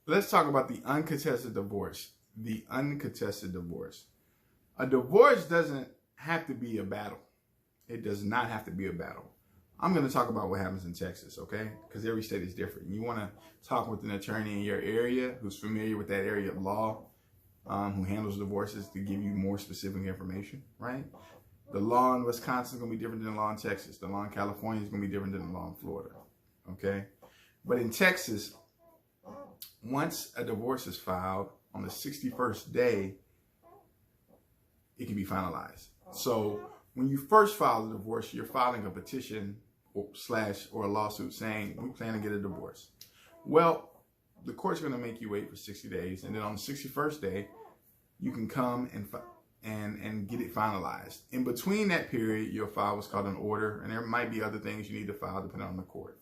let's talk about the uncontested divorce. The uncontested divorce. A divorce doesn't have to be a battle. It does not have to be a battle. I'm going to talk about what happens in Texas, okay? Because every state is different. You want to talk with an attorney in your area who's familiar with that area of law, who handles divorces to give you more specific information, right? The law in Wisconsin is going to be different than the law in Texas. The law in California is going to be different than the law in Florida, okay? But in Texas, once a divorce is filed, on the 61st day, it can be finalized. So when you first file a divorce, you're filing a petition or a lawsuit saying, we plan to get a divorce. Well, the court's going to make you wait for 60 days. And then on the 61st day, you can come and get it finalized. In between that period, you'll file what's called an order. And there might be other things you need to file depending on the court.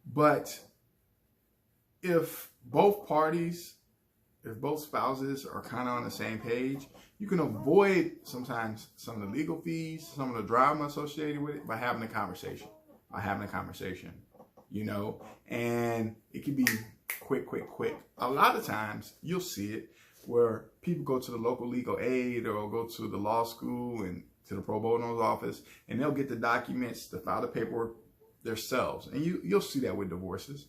But if both spouses are kind of on the same page, you can avoid sometimes some of the legal fees, some of the drama associated with it by having a conversation. You know, and it can be quick. A lot of times you'll see it where people go to the local legal aid or go to the law school and to the pro bono's office, and they'll get the documents to file the paperwork themselves. And you'll see that with divorces.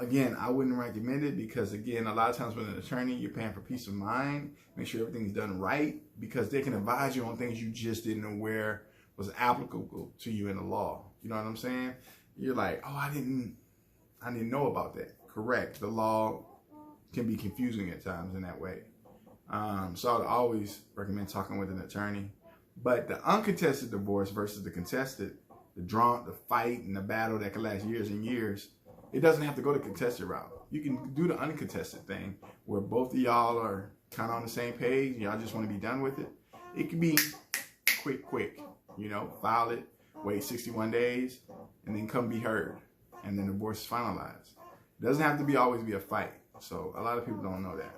Again, I wouldn't recommend it because, again, a lot of times with an attorney, you're paying for peace of mind, make sure everything's done right, because they can advise you on things you just didn't know where was applicable to you in the law. You know what I'm saying? You're like, oh, I didn't know about that. Correct. The law can be confusing at times in that way. So I'd always recommend talking with an attorney. But the uncontested divorce versus the contested, the fight and the battle that can last years and years, it doesn't have to go the contested route. You can do the uncontested thing where both of y'all are kind of on the same page. Y'all just want to be done with it. It can be quick, you know, file it, wait 61 days, and then come be heard. And then the divorce is finalized. It doesn't have to always be a fight. So a lot of people don't know that.